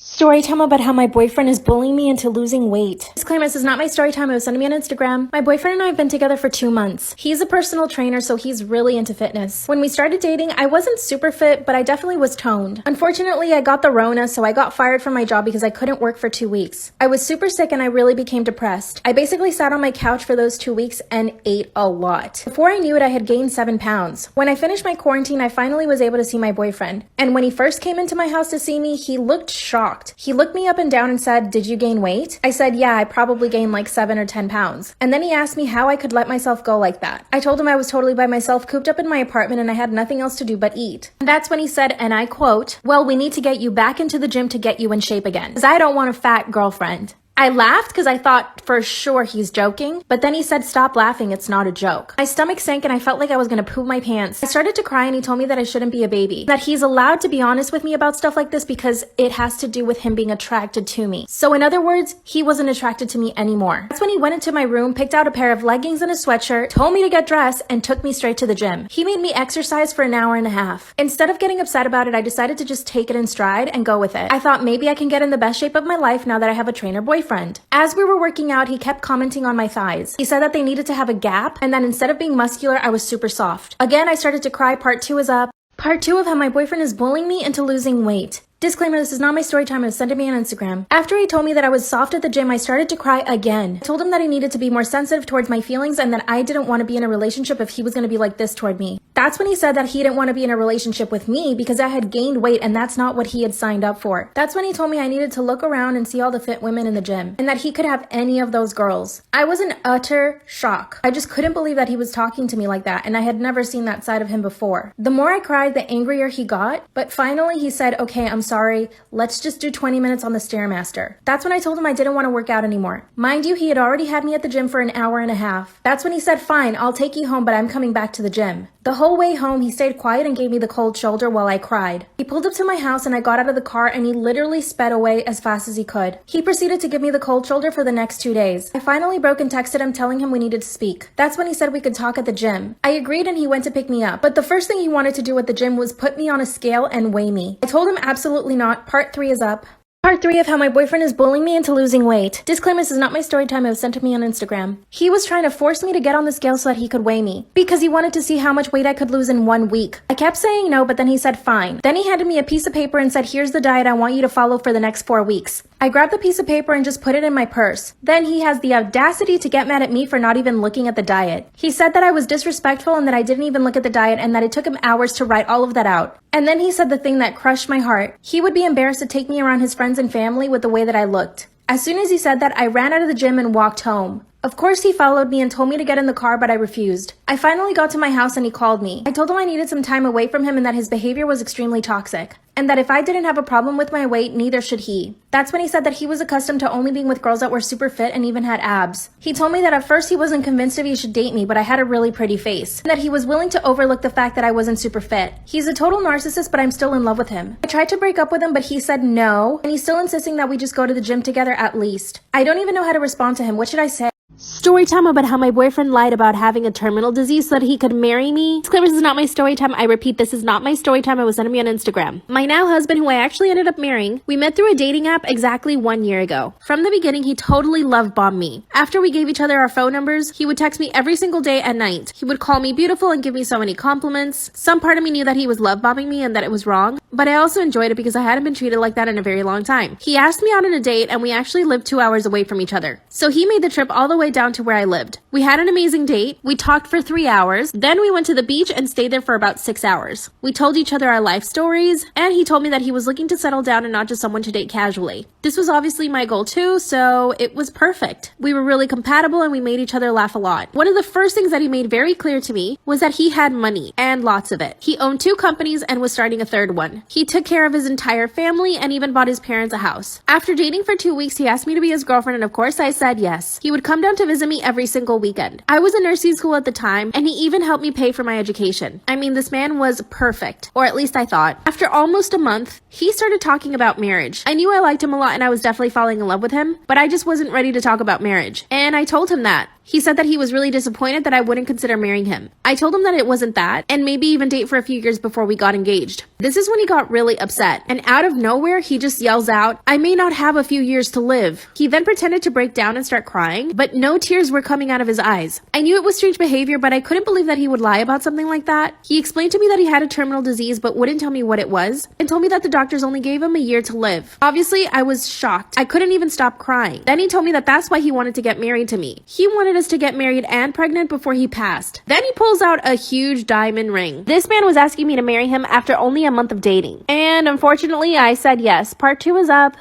Story time about how my boyfriend is bullying me into losing weight. Disclaimer, this is not my story time. It was sent to me on Instagram. My boyfriend and I have been together for 2 months. He's a personal trainer, so he's really into fitness. When we started dating, I wasn't super fit, but I definitely was toned. Unfortunately, I got the Rona, so I got fired from my job because I couldn't work for 2 weeks. I was super sick and I really became depressed. I basically sat on my couch for those 2 weeks and ate a lot. Before I knew it, I had gained 7 pounds. When I finished my quarantine, I finally was able to see my boyfriend. And when he first came into my house to see me, he looked shocked. He looked me up and down and said, "Did you gain weight?" I said, "Yeah, I probably gained like 7 or 10 pounds. And then he asked me how I could let myself go like that. I told him I was totally by myself, cooped up in my apartment, and I had nothing else to do but eat. And that's when he said, and I quote, "Well, we need to get you back into the gym to get you in shape again, because I don't want a fat girlfriend." I laughed because I thought for sure he's joking, but then he said, "Stop laughing, it's not a joke." My stomach sank and I felt like I was gonna poop my pants. I started to cry and he told me that I shouldn't be a baby, that he's allowed to be honest with me about stuff like this because it has to do with him being attracted to me. So in other words, he wasn't attracted to me anymore. That's when he went into my room, picked out a pair of leggings and a sweatshirt, told me to get dressed, and took me straight to the gym. He made me exercise for an hour and a half. Instead of getting upset about it, I decided to just take it in stride and go with it. I thought maybe I can get in the best shape of my life now that I have a trainer boyfriend. As we were working out, he kept commenting on my thighs. He said that they needed to have a gap and that instead of being muscular, I was super soft. Again, I started to cry. Part 2 is up. Part 2 of how my boyfriend is bullying me into losing weight. Disclaimer, this is not my story time. It was sent to me on Instagram. After he told me that I was soft at the gym, I started to cry again. I told him that I needed to be more sensitive towards my feelings and that I didn't want to be in a relationship if he was going to be like this toward me. That's when he said that he didn't want to be in a relationship with me because I had gained weight and that's not what he had signed up for. That's when he told me I needed to look around and see all the fit women in the gym and that he could have any of those girls. I was in utter shock. I just couldn't believe that he was talking to me like that and I had never seen that side of him before. The more I cried, the angrier he got, but finally he said, "Okay, I'm sorry. Let's just do 20 minutes on the Stairmaster." That's when I told him I didn't want to work out anymore. Mind you, he had already had me at the gym for an hour and a half. That's when he said, "Fine, I'll take you home, but I'm coming back to the gym." The whole way home, he stayed quiet and gave me the cold shoulder while I cried. He pulled up to my house and I got out of the car and he literally sped away as fast as he could. He proceeded to give me the cold shoulder for the next 2 days. I finally broke and texted him telling him we needed to speak. That's when he said we could talk at the gym. I agreed and he went to pick me up. But the first thing he wanted to do at the gym was put me on a scale and weigh me. I told him absolutely not. Part 3 is up. Part 3 of how my boyfriend is bullying me into losing weight. Disclaimer, this is not my story time. It was sent to me on Instagram. He was trying to force me to get on the scale so that he could weigh me because he wanted to see how much weight I could lose in 1 week. I kept saying no, but then he said fine. Then he handed me a piece of paper and said, "Here's the diet I want you to follow for the next 4 weeks. I grabbed the piece of paper and just put it in my purse. Then he has the audacity to get mad at me for not even looking at the diet. He said that I was disrespectful and that I didn't even look at the diet and that it took him hours to write all of that out. And then he said the thing that crushed my heart. He would be embarrassed to take me around his friends and family with the way that I looked. As soon as he said that, I ran out of the gym and walked home. Of course, he followed me and told me to get in the car, but I refused. I finally got to my house and he called me. I told him I needed some time away from him and that his behavior was extremely toxic. And that if I didn't have a problem with my weight, neither should he. That's when he said that he was accustomed to only being with girls that were super fit and even had abs. He told me that at first he wasn't convinced if he should date me, but I had a really pretty face. And that he was willing to overlook the fact that I wasn't super fit. He's a total narcissist, but I'm still in love with him. I tried to break up with him, but he said no. And he's still insisting that we just go to the gym together at least. I don't even know how to respond to him. What should I say? Story time about how my boyfriend lied about having a terminal disease so that he could marry me. Disclaimer, this is not my story time. I repeat, this is not my story time. It was sent to me on Instagram. My now husband, who I actually ended up marrying, we met through a dating app exactly 1 year ago. From the beginning, he totally love bombed me. After we gave each other our phone numbers, he would text me every single day at night. He would call me beautiful and give me so many compliments. Some part of me knew that he was love bombing me and that it was wrong, but I also enjoyed it because I hadn't been treated like that in a very long time. He asked me out on a date and we actually lived 2 hours away from each other. So he made the trip all the way down to where I lived. We had an amazing date. We talked for 3 hours. Then we went to the beach and stayed there for about 6 hours. We told each other our life stories, and he told me that he was looking to settle down and not just someone to date casually. This was obviously my goal too, so it was perfect. We were really compatible and we made each other laugh a lot. One of the first things that he made very clear to me was that he had money, and lots of it. He owned 2 companies and was starting a 3rd one. He took care of his entire family and even bought his parents a house. After dating for 2 weeks, he asked me to be his girlfriend, and of course I said yes. He would come down to visit me every single weekend. I was in nursing school at the time, and he even helped me pay for my education. I mean, this man was perfect, or at least I thought. After almost a month, he started talking about marriage. I knew I liked him a lot and I was definitely falling in love with him, but I just wasn't ready to talk about marriage. And I told him that. He said that he was really disappointed that I wouldn't consider marrying him. I told him that it wasn't that, and maybe even date for a few years before we got engaged. This is when he got really upset, and out of nowhere, he just yells out, "I may not have a few years to live." He then pretended to break down and start crying, but no tears were coming out of his eyes. I knew it was strange behavior, but I couldn't believe that he would lie about something like that. He explained to me that he had a terminal disease, but wouldn't tell me what it was, and told me that the doctors only gave him a year to live. Obviously, I was shocked. I couldn't even stop crying. Then he told me that that's why he wanted to get married to me. He wanted us to get married and pregnant before he passed. Then he pulls out a huge diamond ring. This man was asking me to marry him after only a month of dating. And unfortunately, I said yes. Part 2 is up.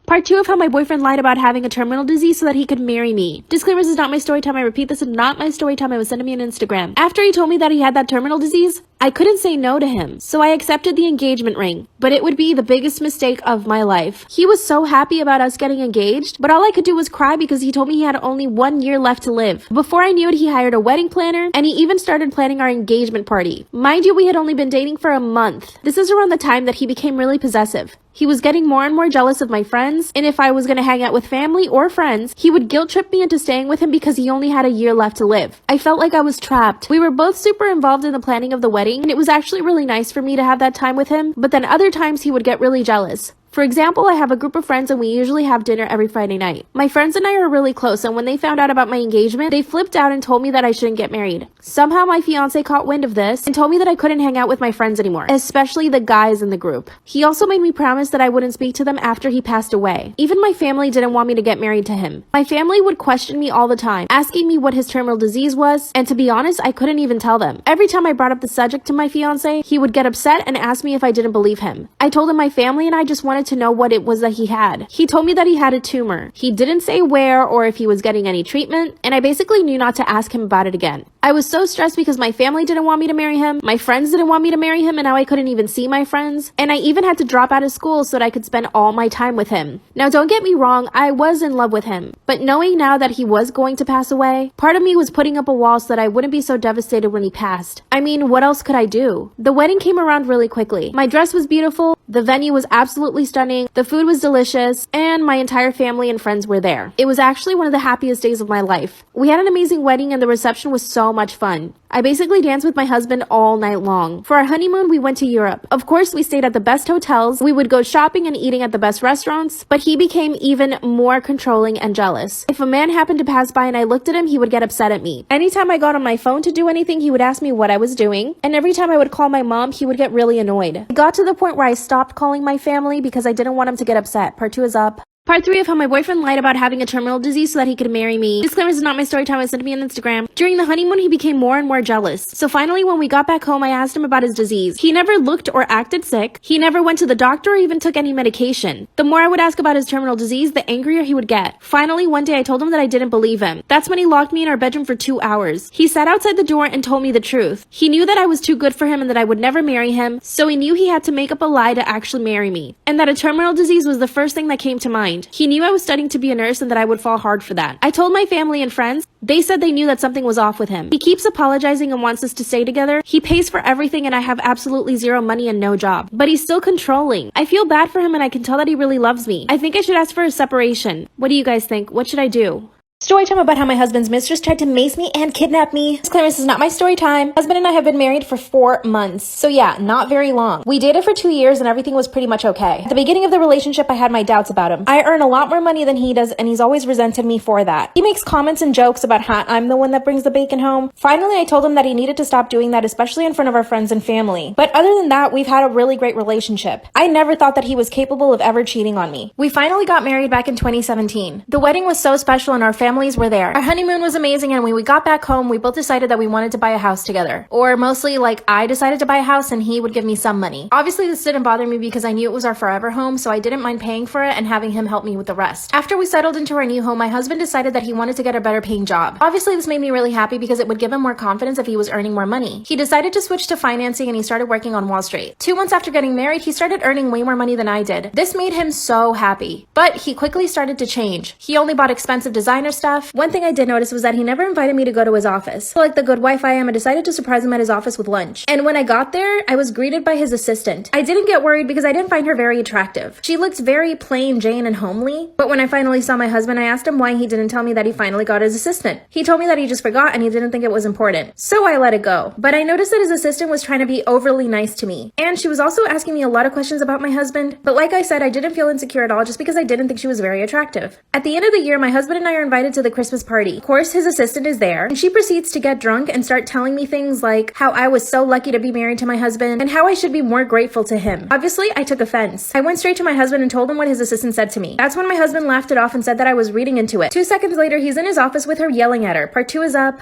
Part 2 of how my boyfriend lied about having a terminal disease so that he could marry me. Disclaimer, this is not my story time. I repeat, this is not my story time. It was sent to me on Instagram. After he told me that he had that terminal disease, I couldn't say no to him, so I accepted the engagement ring, but it would be the biggest mistake of my life. He was so happy about us getting engaged, but all I could do was cry because he told me he had only 1 year left to live. Before I knew it, he hired a wedding planner, and he even started planning our engagement party. Mind you, we had only been dating for a month. This is around the time that he became really possessive. He was getting more and more jealous of my friends, and if I was going to hang out with family or friends, he would guilt trip me into staying with him because he only had a year left to live. I felt like I was trapped. We were both super involved in the planning of the wedding, and it was actually really nice for me to have that time with him, but then other times he would get really jealous. For example, I have a group of friends and we usually have dinner every Friday night. My friends and I are really close, and when they found out about my engagement, they flipped out and told me that I shouldn't get married. Somehow my fiance caught wind of this and told me that I couldn't hang out with my friends anymore, especially the guys in the group. He also made me promise that I wouldn't speak to them after he passed away. Even my family didn't want me to get married to him. My family would question me all the time, asking me what his terminal disease was, and to be honest, I couldn't even tell them. Every time I brought up the subject to my fiance, he would get upset and ask me if I didn't believe him. I told him my family and I just wanted to know what it was that he had. He told me that he had a tumor. He didn't say where or if he was getting any treatment, and I basically knew not to ask him about it again. I was so stressed because my family didn't want me to marry him, my friends didn't want me to marry him, and now I couldn't even see my friends, and I even had to drop out of school so that I could spend all my time with him. Now don't get me wrong, I was in love with him, but knowing now that he was going to pass away, part of me was putting up a wall so that I wouldn't be so devastated when he passed. I mean, what else could I do? The wedding came around really quickly. My dress was beautiful, the venue was absolutely stunning, the food was delicious, and my entire family and friends were there. It was actually one of the happiest days of my life. We had an amazing wedding and the reception was so much fun. I basically danced with my husband all night long. For our honeymoon, we went to Europe. Of course, we stayed at the best hotels. We would go shopping and eating at the best restaurants, but he became even more controlling and jealous. If a man happened to pass by and I looked at him, he would get upset at me. Anytime I got on my phone to do anything, he would ask me what I was doing, and every time I would call my mom, he would get really annoyed. It got to the point where I stopped calling my family because I didn't want him to get upset. Part 2 is up. Part 3 of how my boyfriend lied about having a terminal disease so that he could marry me. Disclaimer, this is not my story time. It was sent to me on Instagram. During the honeymoon, he became more and more jealous. So finally, when we got back home, I asked him about his disease. He never looked or acted sick. He never went to the doctor or even took any medication. The more I would ask about his terminal disease, the angrier he would get. Finally, one day I told him that I didn't believe him. That's when he locked me in our bedroom for 2 hours. He sat outside the door and told me the truth. He knew that I was too good for him and that I would never marry him, so he knew he had to make up a lie to actually marry me. And that a terminal disease was the first thing that came to mind. He knew I was studying to be a nurse and that I would fall hard for that. I told my family and friends. They said they knew that something was off with him. He keeps apologizing and wants us to stay together. He pays for everything and I have absolutely zero money and no job. But he's still controlling. I feel bad for him and I can tell that he really loves me. I think I should ask for a separation. What do you guys think? What should I do? Story time about how my husband's mistress tried to mace me and kidnap me. Disclaimer, this is not my story time. Husband and I have been married for 4 months. So yeah, not very long. We dated for 2 years and everything was pretty much okay. At the beginning of the relationship, I had my doubts about him. I earn a lot more money than he does and he's always resented me for that. He makes comments and jokes about how I'm the one that brings the bacon home. Finally, I told him that he needed to stop doing that, especially in front of our friends and family. But other than that, we've had a really great relationship. I never thought that he was capable of ever cheating on me. We finally got married back in 2017. The wedding was so special and our families were there. Our honeymoon was amazing, and when we got back home, we both decided that we wanted to buy a house together. Or mostly, like, I decided to buy a house and he would give me some money. Obviously, this didn't bother me because I knew it was our forever home, so I didn't mind paying for it and having him help me with the rest. After we settled into our new home, my husband decided that he wanted to get a better paying job. Obviously, this made me really happy because it would give him more confidence if he was earning more money. He decided to switch to financing and he started working on Wall Street. 2 months after getting married, he started earning way more money than I did. This made him so happy. But he quickly started to change. He only bought expensive designer stuff. One thing I did notice was that he never invited me to go to his office. So like the good wife I am, I decided to surprise him at his office with lunch. And when I got there, I was greeted by his assistant. I didn't get worried because I didn't find her very attractive. She looked very plain Jane and homely. But when I finally saw my husband, I asked him why he didn't tell me that he finally got his assistant. He told me that he just forgot and he didn't think it was important. So I let it go. But I noticed that his assistant was trying to be overly nice to me. And she was also asking me a lot of questions about my husband. But like I said, I didn't feel insecure at all just because I didn't think she was very attractive. At the end of the year, my husband and I are invited to the Christmas party. Of course, his assistant is there, and she proceeds to get drunk and start telling me things like how I was so lucky to be married to my husband and how I should be more grateful to him. Obviously, I took offense. I went straight to my husband and told him what his assistant said to me. That's when my husband laughed it off and said that I was reading into it. 2 seconds later, he's in his office with her yelling at her. Part 2 is up.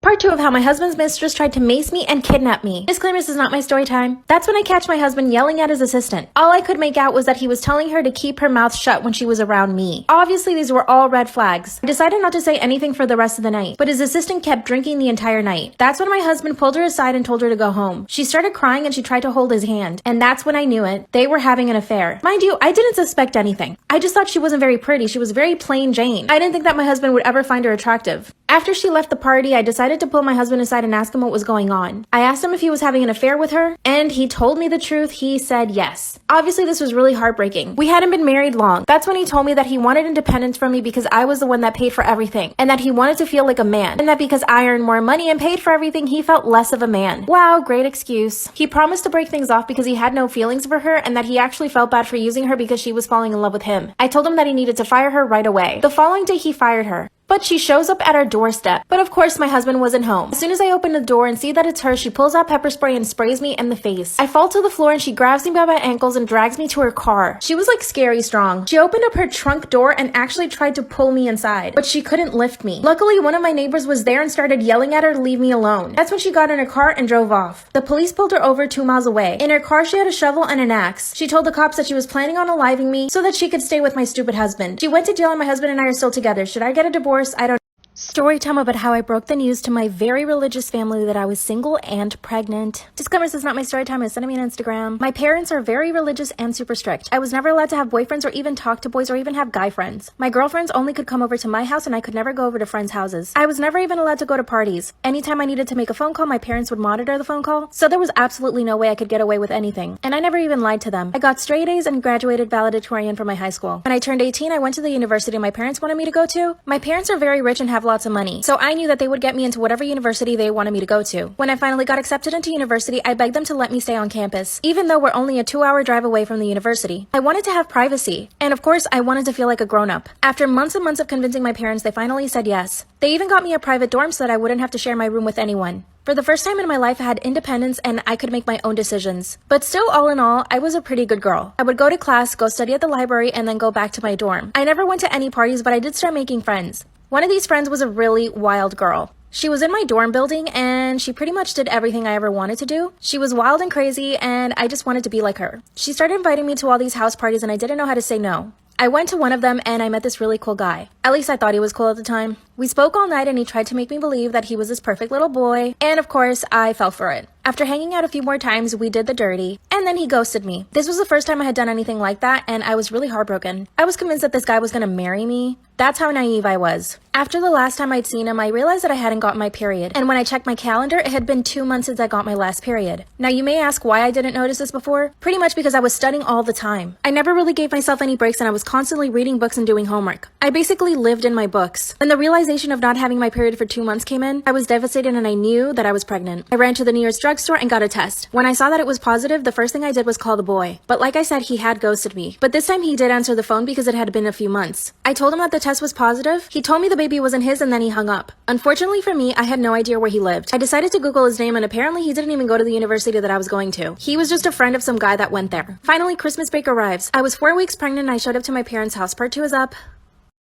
Part 2 of how my husband's mistress tried to mace me and kidnap me. Disclaimer, this is not my story time. That's when I catch my husband yelling at his assistant. All I could make out was that he was telling her to keep her mouth shut when she was around me. Obviously, these were all red flags. I decided not to say anything for the rest of the night, but his assistant kept drinking the entire night. That's when my husband pulled her aside and told her to go home. She started crying and she tried to hold his hand. And that's when I knew it. They were having an affair. Mind you, I didn't suspect anything. I just thought she wasn't very pretty. She was very plain Jane. I didn't think that my husband would ever find her attractive. After she left the party, I decided to pull my husband aside and ask him what was going on. I asked him if he was having an affair with her, and he told me the truth. He said yes. Obviously, this was really heartbreaking. We hadn't been married long. That's when he told me that he wanted independence from me because I was the one that paid for everything, and that he wanted to feel like a man, and that because I earned more money and paid for everything, he felt less of a man. Wow, great excuse. He promised to break things off because he had no feelings for her, and that he actually felt bad for using her because she was falling in love with him. I told him that he needed to fire her right away. The following day, he fired her. But she shows up at our doorstep. But of course, my husband wasn't home. As soon as I open the door and see that it's her, she pulls out pepper spray and sprays me in the face. I fall to the floor and she grabs me by my ankles and drags me to her car. She was like scary strong. She opened up her trunk door and actually tried to pull me inside, but she couldn't lift me. Luckily, one of my neighbors was there and started yelling at her to leave me alone. That's when she got in her car and drove off. The police pulled her over 2 miles away. In her car, she had a shovel and an axe. She told the cops that she was planning on aliving me so that she could stay with my stupid husband. She went to jail and my husband and I are still together. Should I get a divorce? I don't. Story time about how I broke the news to my very religious family that I was single and pregnant. Disclaimer, this is not my story time. It's sending me on Instagram. My parents are very religious and super strict. I was never allowed to have boyfriends or even talk to boys or even have guy friends. My girlfriends only could come over to my house and I could never go over to friends' houses. I was never even allowed to go to parties. Anytime I needed to make a phone call, my parents would monitor the phone call. So there was absolutely no way I could get away with anything. And I never even lied to them. I got straight A's and graduated valedictorian from my high school. When I turned 18, I went to the university my parents wanted me to go to. My parents are very rich and have lots of money. So I knew that they would get me into whatever university they wanted me to go to. When I finally got accepted into university, I begged them to let me stay on campus, even though we're only a 2-hour drive away from the university. I wanted to have privacy. And of course, I wanted to feel like a grown-up. After months and months of convincing my parents, they finally said yes. They even got me a private dorm so that I wouldn't have to share my room with anyone. For the first time in my life, I had independence and I could make my own decisions. But still, all in all, I was a pretty good girl. I would go to class, go study at the library, and then go back to my dorm. I never went to any parties, but I did start making friends. One of these friends was a really wild girl. She was in my dorm building and she pretty much did everything I ever wanted to do. She was wild and crazy and I just wanted to be like her. She started inviting me to all these house parties and I didn't know how to say no. I went to one of them and I met this really cool guy. At least I thought he was cool at the time. We spoke all night and he tried to make me believe that he was this perfect little boy. And of course, I fell for it. After hanging out a few more times, we did the dirty, and then he ghosted me. This was the first time I had done anything like that, and I was really heartbroken. I was convinced that this guy was gonna marry me. That's how naive I was. After the last time I'd seen him, I realized that I hadn't gotten my period. And when I checked my calendar, it had been 2 months since I got my last period. Now you may ask why I didn't notice this before. Pretty much because I was studying all the time. I never really gave myself any breaks and I was constantly reading books and doing homework. I basically lived in my books. When the realization of not having my period for 2 months came in, I was devastated and I knew that I was pregnant. I ran to the nearest drugstore and got a test. When I saw that it was positive, the first thing I did was call the boy. But like I said, he had ghosted me. But this time he did answer the phone because it had been a few months. I told him that the test was positive. He told me the baby wasn't his and then he hung up. Unfortunately for me, I had no idea where he lived. I decided to Google his name and apparently he didn't even go to the university that I was going to. He was just a friend of some guy that went there. Finally, Christmas break arrives. I was 4 weeks pregnant and I showed up to my parents' house. Part 2 is up.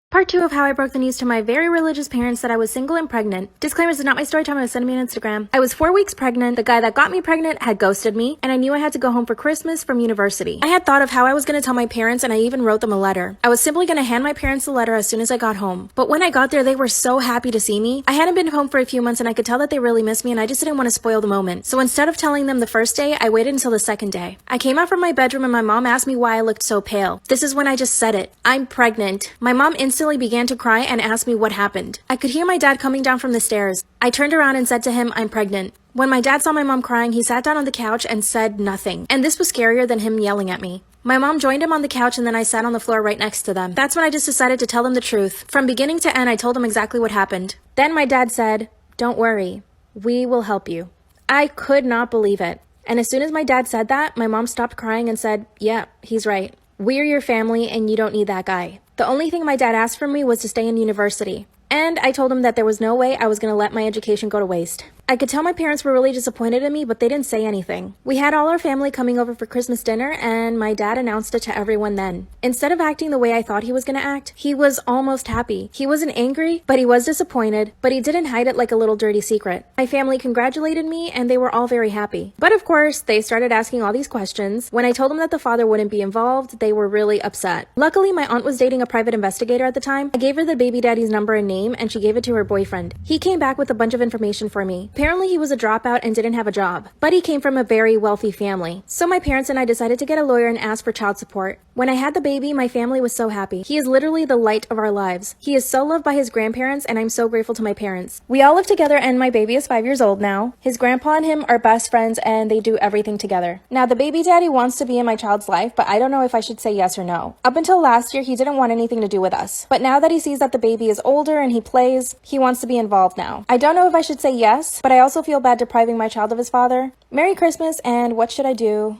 Part 2 of how I broke the news to my very religious parents that I was single and pregnant. Disclaimer, this is not my story time. I was sending me on Instagram. I was 4 weeks pregnant. The guy that got me pregnant had ghosted me, and I knew I had to go home for Christmas from university. I had thought of how I was going to tell my parents, and I even wrote them a letter. I was simply going to hand my parents the letter as soon as I got home. But when I got there, they were so happy to see me. I hadn't been home for a few months, and I could tell that they really missed me, and I just didn't want to spoil the moment. So instead of telling them the first day, I waited until the second day. I came out from my bedroom, and my mom asked me why I looked so pale. This is when I just said it. I'm pregnant. My mom instantly instantly began to cry and asked me what happened. I could hear my dad coming down from the stairs. I turned around and said to him, "I'm pregnant." When my dad saw my mom crying, he sat down on the couch and said nothing. And this was scarier than him yelling at me. My mom joined him on the couch and then I sat on the floor right next to them. That's when I just decided to tell them the truth. From beginning to end, I told them exactly what happened. Then my dad said, "Don't worry, we will help you." I could not believe it. And as soon as my dad said that, my mom stopped crying and said, "Yeah, he's right. We're your family and you don't need that guy." The only thing my dad asked from me was to stay in university. And I told him that there was no way I was going to let my education go to waste. I could tell my parents were really disappointed in me, but they didn't say anything. We had all our family coming over for Christmas dinner, and my dad announced it to everyone then. Instead of acting the way I thought he was going to act, he was almost happy. He wasn't angry, but he was disappointed, but he didn't hide it like a little dirty secret. My family congratulated me, and they were all very happy. But of course, they started asking all these questions. When I told them that the father wouldn't be involved, they were really upset. Luckily, my aunt was dating a private investigator at the time. I gave her the baby daddy's number and name, and she gave it to her boyfriend. He came back with a bunch of information for me. Apparently, he was a dropout and didn't have a job, but he came from a very wealthy family. So my parents and I decided to get a lawyer and ask for child support. When I had the baby, my family was so happy. He is literally the light of our lives. He is so loved by his grandparents, and I'm so grateful to my parents. We all live together, and my baby is 5 years old now. His grandpa and him are best friends, and they do everything together. Now, the baby daddy wants to be in my child's life, but I don't know if I should say yes or no. Up until last year, he didn't want anything to do with us. But now that he sees that the baby is older and he plays, he wants to be involved now. I don't know if I should say yes, but I also feel bad depriving my child of his father. Merry Christmas, and what should I do?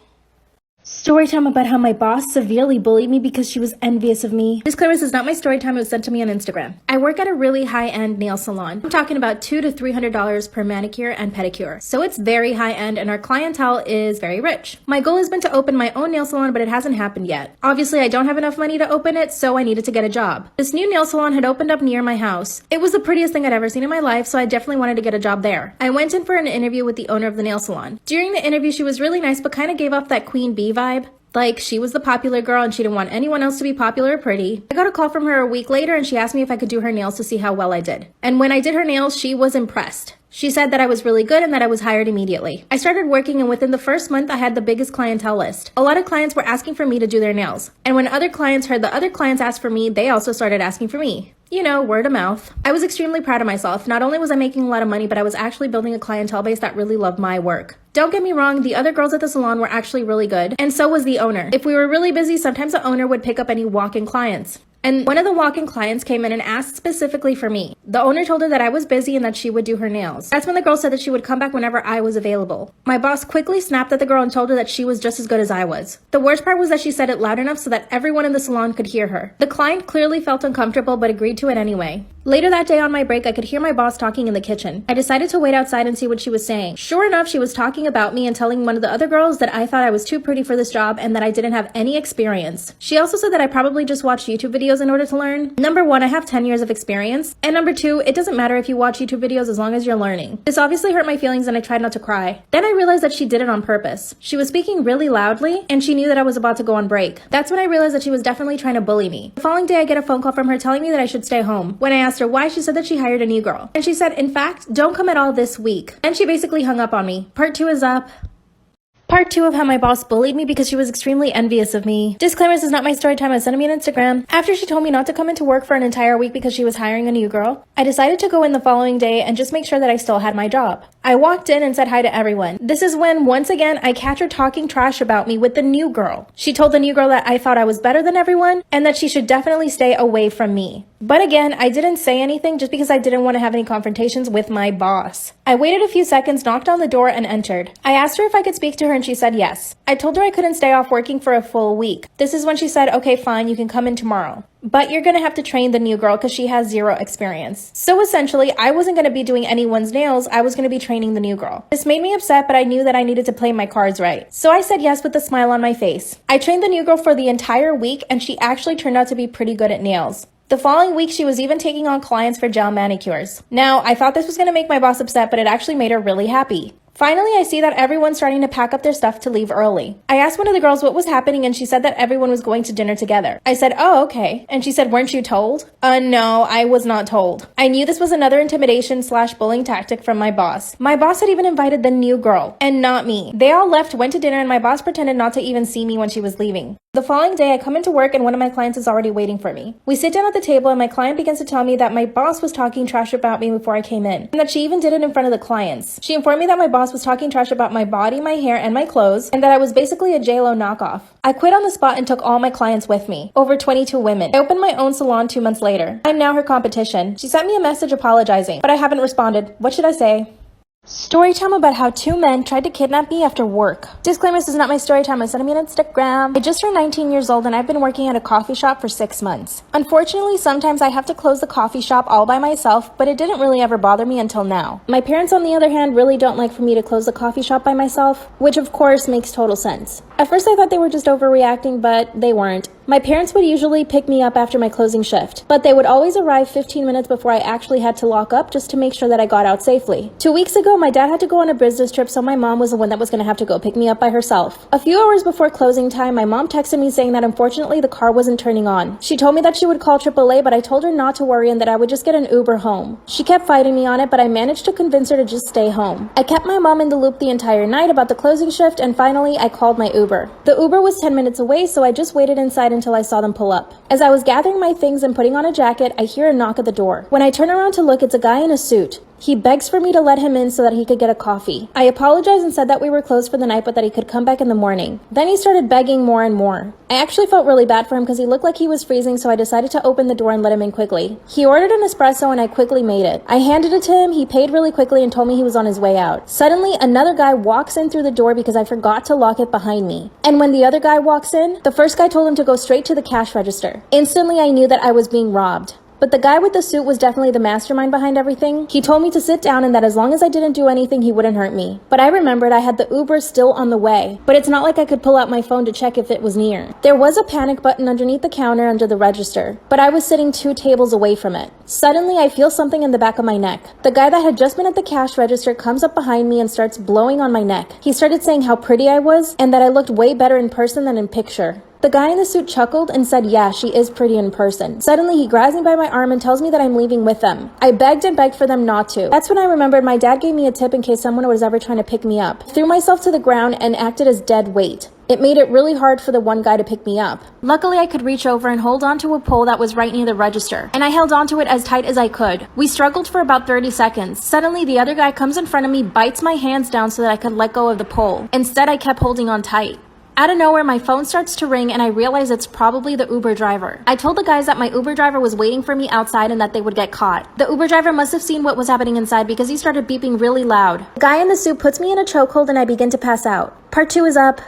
Story time about how my boss severely bullied me because she was envious of me. Disclaimer, this is not my story time. It was sent to me on Instagram. I work at a really high-end nail salon. I'm talking about $200 to $300 per manicure and pedicure. So it's very high-end and our clientele is very rich. My goal has been to open my own nail salon, but it hasn't happened yet. Obviously, I don't have enough money to open it, so I needed to get a job. This new nail salon had opened up near my house. It was the prettiest thing I'd ever seen in my life, so I definitely wanted to get a job there. I went in for an interview with the owner of the nail salon. During the interview, she was really nice, but kind of gave off that queen bee vibe. Like, she was the popular girl and she didn't want anyone else to be popular or pretty. I got a call from her a week later and she asked me if I could do her nails to see how well I did. And when I did her nails, she was impressed. She said that I was really good and that I was hired immediately. I started working and within the first month, I had the biggest clientele list. A lot of clients were asking for me to do their nails. And when other clients heard the other clients ask for me, they also started asking for me. You know, word of mouth. I was extremely proud of myself. Not only was I making a lot of money, but I was actually building a clientele base that really loved my work. Don't get me wrong, the other girls at the salon were actually really good, and so was the owner. If we were really busy, sometimes the owner would pick up any walk-in clients. And one of the walk-in clients came in and asked specifically for me. The owner told her that I was busy and that she would do her nails. That's when the girl said that she would come back whenever I was available. My boss quickly snapped at the girl and told her that she was just as good as I was. The worst part was that she said it loud enough so that everyone in the salon could hear her. The client clearly felt uncomfortable but agreed to it anyway. Later that day on my break, I could hear my boss talking in the kitchen. I decided to wait outside and see what she was saying. Sure enough, she was talking about me and telling one of the other girls that I thought I was too pretty for this job and that I didn't have any experience. She also said that I probably just watched YouTube videos in order to learn. Number one, I have 10 years of experience. And number two, it doesn't matter if you watch YouTube videos as long as you're learning. This obviously hurt my feelings and I tried not to cry. Then I realized that she did it on purpose. She was speaking really loudly and she knew that I was about to go on break. That's when I realized that she was definitely trying to bully me. The following day, I get a phone call from her telling me that I should stay home. When I asked her why, she said that she hired a new girl. And she said, in fact, don't come at all this week. And she basically hung up on me. Part 2 is up. Part 2 of how my boss bullied me because she was extremely envious of me. Disclaimer, this is not my story time. I sent me on Instagram. After she told me not to come into work for an entire week because she was hiring a new girl, I decided to go in the following day and just make sure that I still had my job. I walked in and said hi to everyone. This is when, once again, I catch her talking trash about me with the new girl. She told the new girl that I thought I was better than everyone and that she should definitely stay away from me. But again, I didn't say anything just because I didn't want to have any confrontations with my boss. I waited a few seconds, knocked on the door, and entered. I asked her if I could speak to her and she said yes. I told her I couldn't stay off working for a full week. This is when she said, okay, fine, you can come in tomorrow. But you're gonna have to train the new girl because she has 0 experience. So essentially, I wasn't gonna be doing anyone's nails, I was gonna be training the new girl. This made me upset, but I knew that I needed to play my cards right. So I said yes with a smile on my face. I trained the new girl for the entire week and she actually turned out to be pretty good at nails. The following week, she was even taking on clients for gel manicures. Now, I thought this was gonna make my boss upset, but it actually made her really happy. Finally, I see that everyone's starting to pack up their stuff to leave early. I asked one of the girls what was happening and she said that everyone was going to dinner together. I said, oh, okay. And she said, weren't you told? No, I was not told. I knew this was another intimidation/bullying tactic from my boss. My boss had even invited the new girl, and not me. They all left, went to dinner, and my boss pretended not to even see me when she was leaving. The following day, I come into work and one of my clients is already waiting for me. We sit down at the table and my client begins to tell me that my boss was talking trash about me before I came in, and that she even did it in front of the clients. She informed me that my boss was talking trash about my body, my hair, and my clothes, and that I was basically a JLo knockoff. I quit on the spot and took all my clients with me, over 22 women. I opened my own salon 2 months later. I'm now her competition. She sent me a message apologizing, but I haven't responded. What should I say? Story time about how 2 men tried to kidnap me after work. Disclaimer, this is not my story time. I sent me on Instagram. I just turned 19 years old and I've been working at a coffee shop for 6 months. Unfortunately, sometimes I have to close the coffee shop all by myself, but it didn't really ever bother me until now. My parents, on the other hand, really don't like for me to close the coffee shop by myself, which of course makes total sense. At first I thought they were just overreacting, but they weren't. My parents would usually pick me up after my closing shift, but they would always arrive 15 minutes before I actually had to lock up just to make sure that I got out safely. 2 weeks ago, my dad had to go on a business trip, so my mom was the one that was going to have to go pick me up by herself. A few hours before closing time, my mom texted me saying that unfortunately the car wasn't turning on. She told me that she would call AAA, but I told her not to worry and that I would just get an Uber home. She kept fighting me on it, but I managed to convince her to just stay home. I kept my mom in the loop the entire night about the closing shift, and finally I called my Uber. The Uber was 10 minutes away, so I just waited inside until I saw them pull up. As I was gathering my things and putting on a jacket, I hear a knock at the door. When I turn around to look, it's a guy in a suit. He begs for me to let him in so that he could get a coffee. I apologized and said that we were closed for the night but that he could come back in the morning. Then he started begging more and more. I actually felt really bad for him because he looked like he was freezing, so I decided to open the door and let him in quickly. He ordered an espresso and I quickly made it. I handed it to him, he paid really quickly and told me he was on his way out. Suddenly, another guy walks in through the door because I forgot to lock it behind me. And when the other guy walks in, the first guy told him to go straight to the cash register. Instantly, I knew that I was being robbed. But the guy with the suit was definitely the mastermind behind everything. He told me to sit down and that as long as I didn't do anything, he wouldn't hurt me. But I remembered I had the Uber still on the way. But it's not like I could pull out my phone to check if it was near. There was a panic button underneath the counter under the register, but I was sitting 2 tables away from it. Suddenly, I feel something in the back of my neck. The guy that had just been at the cash register comes up behind me and starts blowing on my neck. He started saying how pretty I was and that I looked way better in person than in picture. The guy in the suit chuckled and said, yeah, she is pretty in person. Suddenly, he grabs me by my arm and tells me that I'm leaving with them. I begged and begged for them not to. That's when I remembered my dad gave me a tip in case someone was ever trying to pick me up. I threw myself to the ground and acted as dead weight. It made it really hard for the one guy to pick me up. Luckily, I could reach over and hold onto a pole that was right near the register, and I held onto it as tight as I could. We struggled for about 30 seconds. Suddenly, the other guy comes in front of me, bites my hands down so that I could let go of the pole. Instead, I kept holding on tight. Out of nowhere, my phone starts to ring and I realize it's probably the Uber driver. I told the guys that my Uber driver was waiting for me outside and that they would get caught. The Uber driver must have seen what was happening inside because he started beeping really loud. The guy in the suit puts me in a chokehold and I begin to pass out. Part 2 is up.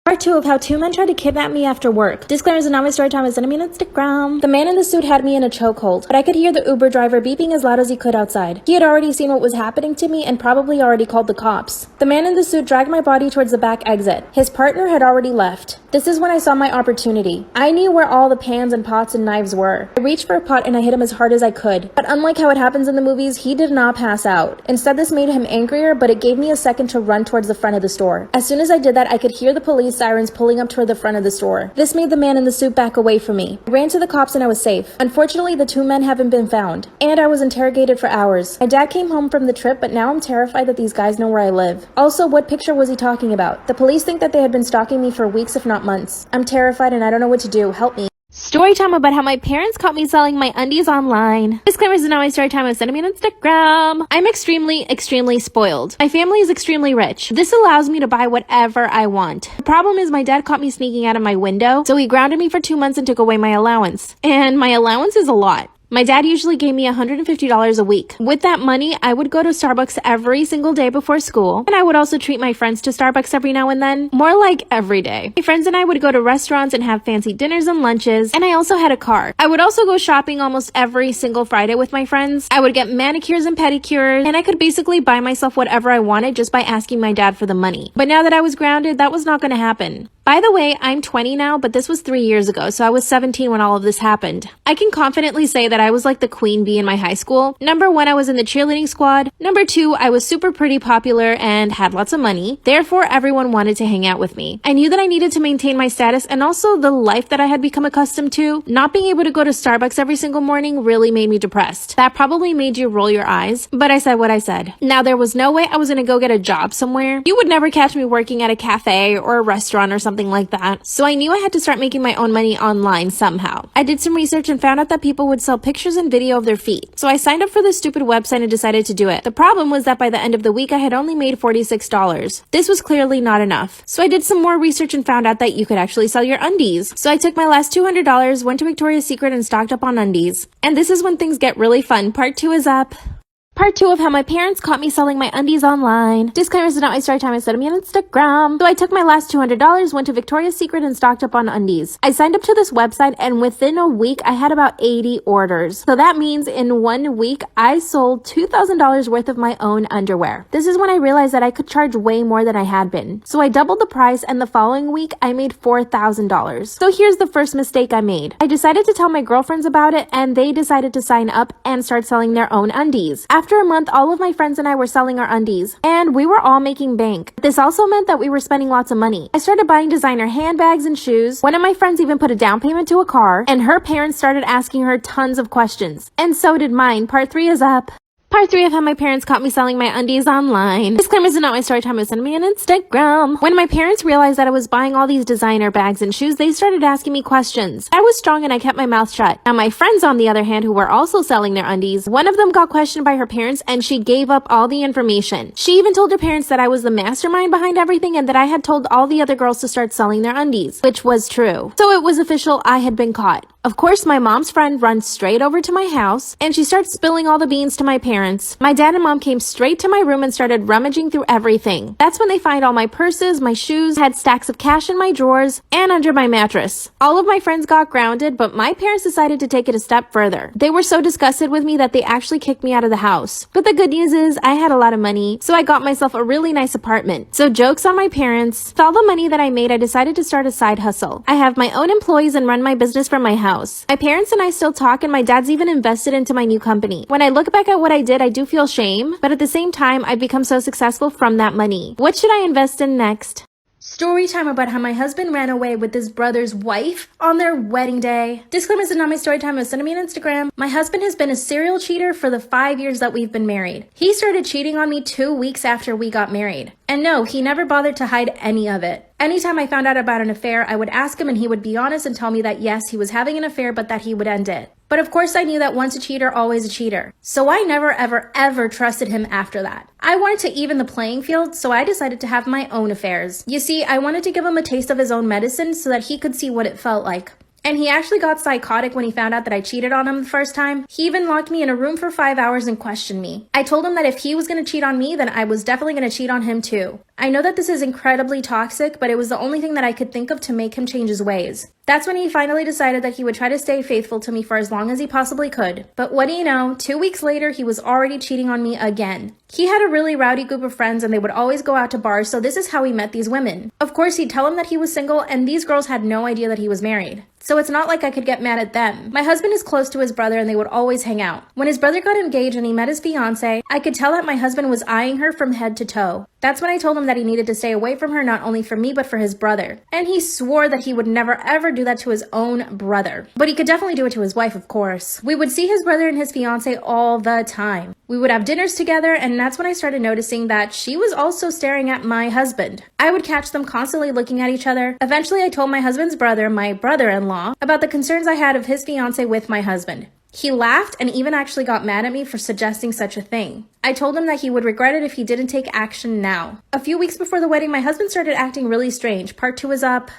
Part 2 of how 2 men tried to kidnap me after work. Disclaimers are not my story time. I sent me on Instagram. The man in the suit had me in a chokehold, but I could hear the Uber driver beeping as loud as he could outside. He had already seen what was happening to me and probably already called the cops. The man in the suit dragged my body towards the back exit. His partner had already left. This is when I saw my opportunity. I knew where all the pans and pots and knives were. I reached for a pot and I hit him as hard as I could. But unlike how it happens in the movies, he did not pass out. Instead, this made him angrier, but it gave me a second to run towards the front of the store. As soon as I did that, I could hear the police sirens pulling up toward the front of the store. This made the man in the suit back away from me. I ran to the cops and I was safe. Unfortunately, the 2 men haven't been found, and I was interrogated for hours. My dad came home from the trip, but now I'm terrified that these guys know where I live. Also, what picture was he talking about? The police think that they had been stalking me for weeks, if not months. I'm terrified and I don't know what to do. Help me. Story time about how my parents caught me selling my undies online. Disclaimer, this is not my story time. I'm sending me on Instagram. I'm extremely spoiled. My family is extremely rich. This allows me to buy whatever I want. The problem is my dad caught me sneaking out of my window, so he grounded me for 2 months and took away my allowance. And my allowance is a lot. My dad usually gave me $150 a week. With that money, I would go to Starbucks every single day before school, and I would also treat my friends to Starbucks every now and then. More like every day. My friends and I would go to restaurants and have fancy dinners and lunches, and I also had a car. I would also go shopping almost every single Friday with my friends. I would get manicures and pedicures, and I could basically buy myself whatever I wanted just by asking my dad for the money. But now that I was grounded, that was not going to happen. By the way, I'm 20 now, but this was 3 years ago, so I was 17 when all of this happened. I can confidently say that that I was like the queen bee in my high school. Number one, I was in the cheerleading squad. Number two, I was super pretty popular and had lots of money. Therefore, everyone wanted to hang out with me. I knew that I needed to maintain my status and also the life that I had become accustomed to. Not being able to go to Starbucks every single morning really made me depressed. That probably made you roll your eyes, but I said what I said. Now, there was no way I was gonna go get a job somewhere. You would never catch me working at a cafe or a restaurant or something like that. So I knew I had to start making my own money online somehow. I did some research and found out that people would sell pictures and video of their feet. So I signed up for this stupid website and decided to do it. The problem was that by the end of the week, I had only made $46. This was clearly not enough. So I did some more research and found out that you could actually sell your undies. So I took my last $200, went to Victoria's Secret and stocked up on undies. And this is when things get really fun. Part 2 is up. Part 2 of how my parents caught me selling my undies online. Disclaimer, this is not my story time. I sent me on Instagram. So I took my last $200, went to Victoria's Secret and stocked up on undies. I signed up to this website and within a week I had about 80 orders. So that means in 1 week I sold $2,000 worth of my own underwear. This is when I realized that I could charge way more than I had been. So I doubled the price and the following week I made $4,000. So here's the first mistake I made. I decided to tell my girlfriends about it and they decided to sign up and start selling their own undies. After a month, all of my friends and I were selling our undies, and we were all making bank. This also meant that we were spending lots of money. I started buying designer handbags and shoes. One of my friends even put a down payment to a car, and her parents started asking her tons of questions. And so did mine. Part 3 is up. Part 3 of how my parents caught me selling my undies online. Disclaimer, this is not my story time. It was sent me on Instagram. When my parents realized that I was buying all these designer bags and shoes, they started asking me questions. I was strong and I kept my mouth shut. Now my friends, on the other hand, who were also selling their undies, one of them got questioned by her parents and she gave up all the information. She even told her parents that I was the mastermind behind everything and that I had told all the other girls to start selling their undies, which was true. So it was official, I had been caught. Of course, my mom's friend runs straight over to my house and she starts spilling all the beans to my parents. My dad and mom came straight to my room and started rummaging through everything. That's when they find all my purses, my shoes, had stacks of cash in my drawers, and under my mattress. All of my friends got grounded, but my parents decided to take it a step further. They were so disgusted with me that they actually kicked me out of the house. But the good news is I had a lot of money, so I got myself a really nice apartment. So jokes on my parents. With all the money that I made, I decided to start a side hustle. I have my own employees and run my business from my house. My parents and I still talk and my dad's even invested into my new company. When I look back at what I did, I do feel shame, but at the same time, I've become so successful from that money. What should I invest in next? Story time about how my husband ran away with his brother's wife on their wedding day. Disclaimer, this is not my story time. It was sent to me on Instagram. My husband has been a serial cheater for the 5 years that we've been married. He started cheating on me 2 weeks after we got married. And no, he never bothered to hide any of it. Anytime I found out about an affair, I would ask him and he would be honest and tell me that yes, he was having an affair, but that he would end it. But of course I knew that once a cheater, always a cheater. So I never, ever, ever trusted him after that. I wanted to even the playing field, so I decided to have my own affairs. You see, I wanted to give him a taste of his own medicine so that he could see what it felt like. And he actually got psychotic when he found out that I cheated on him the first time. He even locked me in a room for 5 hours and questioned me. I told him that if he was going to cheat on me, then I was definitely going to cheat on him too. I know that this is incredibly toxic, but it was the only thing that I could think of to make him change his ways. That's when he finally decided that he would try to stay faithful to me for as long as he possibly could. But what do you know, 2 weeks later, he was already cheating on me again. He had a really rowdy group of friends and they would always go out to bars, so this is how he met these women. Of course, he'd tell them that he was single and these girls had no idea that he was married. So it's not like I could get mad at them. My husband is close to his brother and they would always hang out. When his brother got engaged and he met his fiance, I could tell that my husband was eyeing her from head to toe. That's when I told him that he needed to stay away from her, not only for me, but for his brother. And he swore that he would never ever do that to his own brother. But he could definitely do it to his wife, of course. We would see his brother and his fiance all the time. We would have dinners together, and that's when I started noticing that she was also staring at my husband. I would catch them constantly looking at each other. Eventually, I told my husband's brother, my brother-in-law, about the concerns I had of his fiance with my husband. He laughed and even actually got mad at me for suggesting such a thing. I told him that he would regret it if he didn't take action now. A few weeks before the wedding, my husband started acting really strange. Part 2 is up.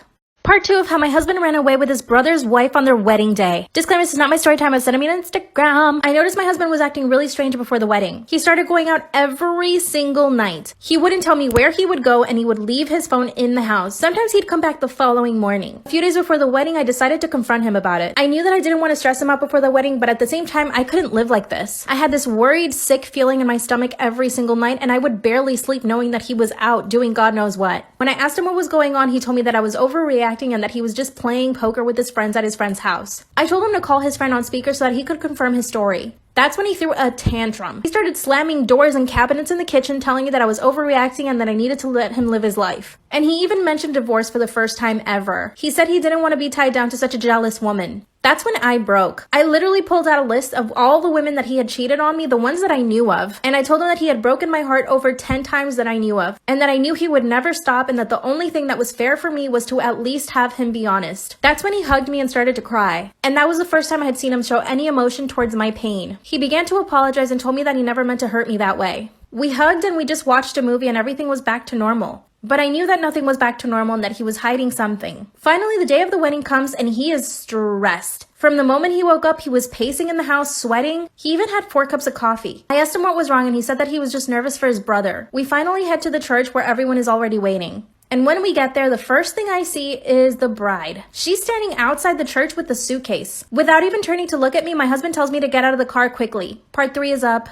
Part 2 of how my husband ran away with his brother's wife on their wedding day. Disclaimer, this is not my story time. I sent me on Instagram. I noticed my husband was acting really strange before the wedding. He started going out every single night. He wouldn't tell me where he would go and he would leave his phone in the house. Sometimes he'd come back the following morning. A few days before the wedding, I decided to confront him about it. I knew that I didn't want to stress him out before the wedding, but at the same time, I couldn't live like this. I had this worried, sick feeling in my stomach every single night and I would barely sleep knowing that he was out doing God knows what. When I asked him what was going on, he told me that I was overreacting overreacting and that he was just playing poker with his friends at his friend's house. I told him to call his friend on speaker so that he could confirm his story. That's when he threw a tantrum. He started slamming doors and cabinets in the kitchen, telling me that I was overreacting and that I needed to let him live his life. And he even mentioned divorce for the first time ever. He said he didn't want to be tied down to such a jealous woman. That's when I broke. I literally pulled out a list of all the women that he had cheated on me, the ones that I knew of. And I told him that he had broken my heart over 10 times that I knew of. And that I knew he would never stop and that the only thing that was fair for me was to at least have him be honest. That's when he hugged me and started to cry. And that was the first time I had seen him show any emotion towards my pain. He began to apologize and told me that he never meant to hurt me that way. We hugged and we just watched a movie and everything was back to normal. But I knew that nothing was back to normal and that he was hiding something. Finally, the day of the wedding comes and he is stressed. From the moment he woke up, he was pacing in the house, sweating. He even had 4 cups of coffee. I asked him what was wrong and he said that he was just nervous for his brother. We finally head to the church where everyone is already waiting. And when we get there, the first thing I see is the bride. She's standing outside the church with the suitcase. Without even turning to look at me, my husband tells me to get out of the car quickly. Part 3 is up.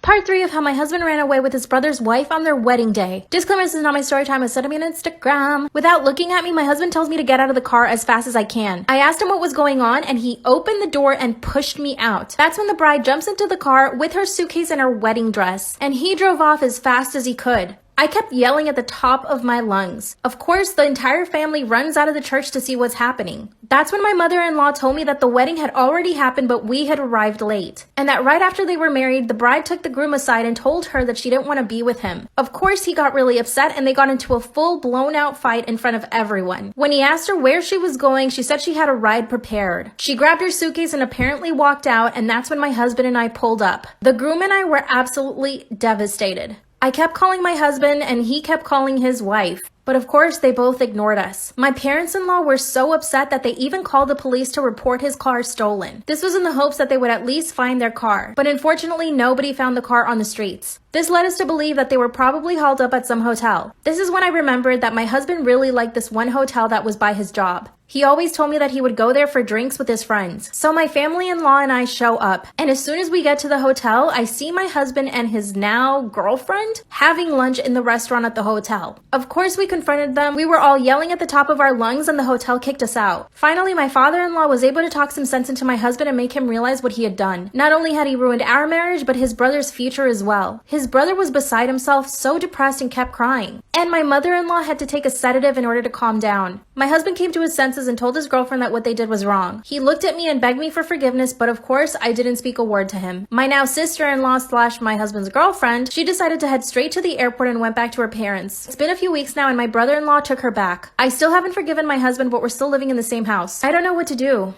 Part 3 of how my husband ran away with his brother's wife on their wedding day. Disclaimer, this is not my story time. It's sent me on Instagram. Without looking at me, my husband tells me to get out of the car as fast as I can. I asked him what was going on and he opened the door and pushed me out. That's when the bride jumps into the car with her suitcase and her wedding dress. And he drove off as fast as he could. I kept yelling at the top of my lungs. Of course, the entire family runs out of the church to see what's happening. That's when my mother-in-law told me that the wedding had already happened, but we had arrived late. And that right after they were married, the bride took the groom aside and told her that she didn't want to be with him. Of course, he got really upset and they got into a full blown-out fight in front of everyone. When he asked her where she was going, she said she had a ride prepared. She grabbed her suitcase and apparently walked out, and that's when my husband and I pulled up. The groom and I were absolutely devastated. I kept calling my husband and he kept calling his wife. But of course, they both ignored us. My parents-in-law were so upset that they even called the police to report his car stolen. This was in the hopes that they would at least find their car. But unfortunately, nobody found the car on the streets. This led us to believe that they were probably hauled up at some hotel. This is when I remembered that my husband really liked this one hotel that was by his job. He always told me that he would go there for drinks with his friends. So my family-in-law and I show up. And as soon as we get to the hotel, I see my husband and his now girlfriend having lunch in the restaurant at the hotel. Of course, we confronted them. We were all yelling at the top of our lungs and the hotel kicked us out. Finally, my father-in-law was able to talk some sense into my husband and make him realize what he had done. Not only had he ruined our marriage, but his brother's future as well. His brother was beside himself, so depressed and kept crying. And my mother-in-law had to take a sedative in order to calm down. My husband came to his senses and told his girlfriend that what they did was wrong. He looked at me and begged me for forgiveness, but of course, I didn't speak a word to him. My now sister-in-law / my husband's girlfriend, she decided to head straight to the airport and went back to her parents. It's been a few weeks now and my brother-in-law took her back. I still haven't forgiven my husband, but we're still living in the same house. I don't know what to do.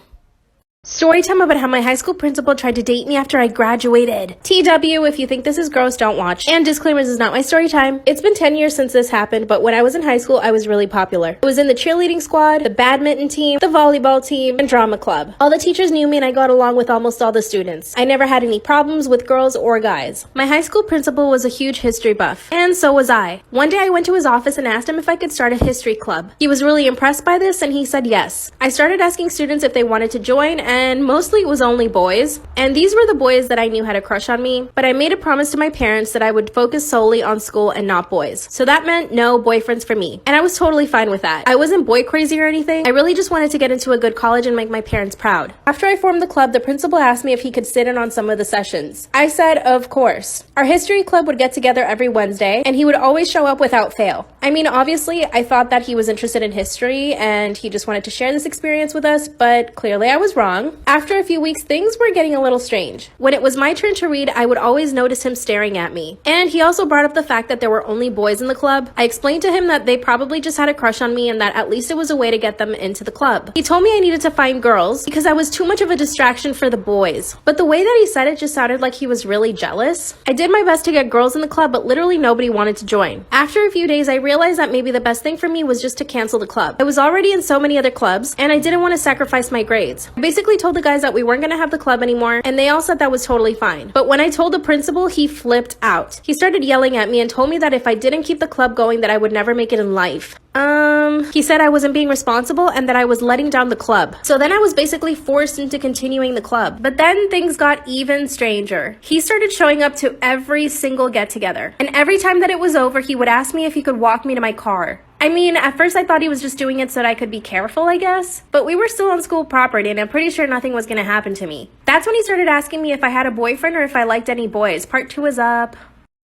Storytime about how my high school principal tried to date me after I graduated. TW, if you think this is gross, don't watch. And disclaimers, is not my story time. It's been 10 years since this happened, but when I was in high school, I was really popular. I was in the cheerleading squad, the badminton team, the volleyball team, and drama club. All the teachers knew me and I got along with almost all the students. I never had any problems with girls or guys. My high school principal was a huge history buff, and so was I. One day I went to his office and asked him if I could start a history club. He was really impressed by this and he said yes. I started asking students if they wanted to join, and mostly it was only boys. And these were the boys that I knew had a crush on me, but I made a promise to my parents that I would focus solely on school and not boys. So that meant no boyfriends for me. And I was totally fine with that. I wasn't boy crazy or anything. I really just wanted to get into a good college and make my parents proud. After I formed the club, the principal asked me if he could sit in on some of the sessions. I said, of course. Our history club would get together every Wednesday, and he would always show up without fail. I mean, obviously, I thought that he was interested in history, and he just wanted to share this experience with us, but clearly I was wrong. After a few weeks, things were getting a little strange. When it was my turn to read, I would always notice him staring at me. And he also brought up the fact that there were only boys in the club. I explained to him that they probably just had a crush on me and that at least it was a way to get them into the club. He told me I needed to find girls because I was too much of a distraction for the boys. But the way that he said it just sounded like he was really jealous. I did my best to get girls in the club, but literally nobody wanted to join. After a few days, I realized that maybe the best thing for me was just to cancel the club. I was already in so many other clubs and I didn't want to sacrifice my grades. I basically told the guys that we weren't going to have the club anymore, and they all said that was totally fine. But when I told the principal, he flipped out. He started yelling at me and told me that if I didn't keep the club going, that I would never make it in life. He said I wasn't being responsible and that I was letting down the club. So then I was basically forced into continuing the club. But then things got even stranger. He started showing up to every single get-together. And every time that it was over, he would ask me if he could walk me to my car. I mean, at first I thought he was just doing it so that I could be careful, I guess. But we were still on school property and I'm pretty sure nothing was gonna happen to me. That's when he started asking me if I had a boyfriend or if I liked any boys. Part 2 is up.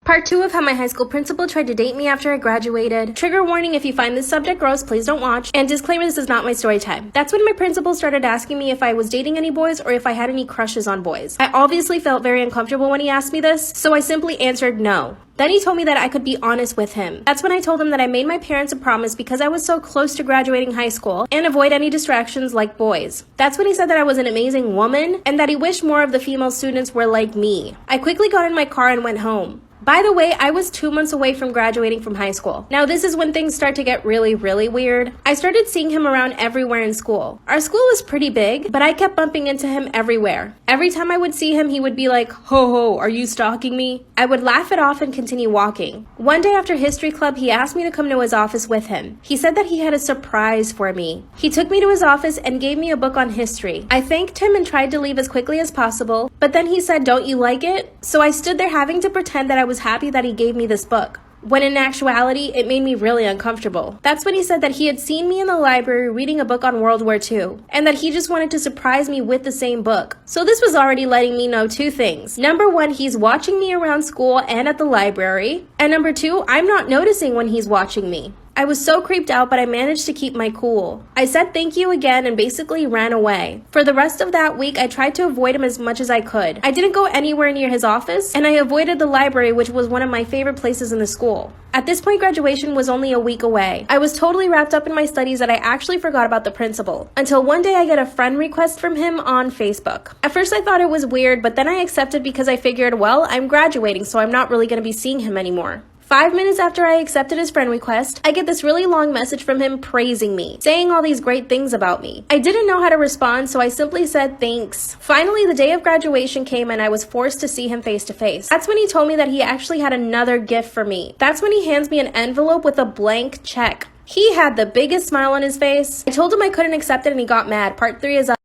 Part 2 of how my high school principal tried to date me after I graduated. Trigger warning, if you find this subject gross, please don't watch. And disclaimer, this is not my story time. That's when my principal started asking me if I was dating any boys or if I had any crushes on boys. I obviously felt very uncomfortable when he asked me this, so I simply answered no. Then he told me that I could be honest with him. That's when I told him that I made my parents a promise because I was so close to graduating high school and avoid any distractions like boys. That's when he said that I was an amazing woman and that he wished more of the female students were like me. I quickly got in my car and went home. By the way, I was 2 months away from graduating from high school. Now this is when things start to get really weird. I started seeing him around everywhere in school. Our school was pretty big, but I kept bumping into him everywhere. Every time I would see him, he would be like, "Ho ho, are you stalking me?" I would laugh it off and continue walking. One day after history club, he asked me to come to his office with him. He said that he had a surprise for me. He took me to his office and gave me a book on history. I thanked him and tried to leave as quickly as possible, but then he said, "Don't you like it?" So I stood there having to pretend that I was happy that he gave me this book, when in actuality, it made me really uncomfortable. That's when he said that he had seen me in the library reading a book on World War II, and that he just wanted to surprise me with the same book. So this was already letting me know 2 things. Number 1, he's watching me around school and at the library. And number 2, I'm not noticing when he's watching me. I was so creeped out, but I managed to keep my cool. I said thank you again and basically ran away. For the rest of that week, I tried to avoid him as much as I could. I didn't go anywhere near his office, and I avoided the library, which was one of my favorite places in the school. At this point, graduation was only a week away. I was totally wrapped up in my studies that I actually forgot about the principal. Until one day I get a friend request from him on Facebook. At first I thought it was weird, but then I accepted because I figured, well, I'm graduating, so I'm not really going to be seeing him anymore. 5 minutes after I accepted his friend request, I get this really long message from him praising me, saying all these great things about me. I didn't know how to respond, so I simply said thanks. Finally, the day of graduation came and I was forced to see him face to face. That's when he told me that he actually had another gift for me. That's when he hands me an envelope with a blank check. He had the biggest smile on his face. I told him I couldn't accept it and he got mad. Part 3 is up.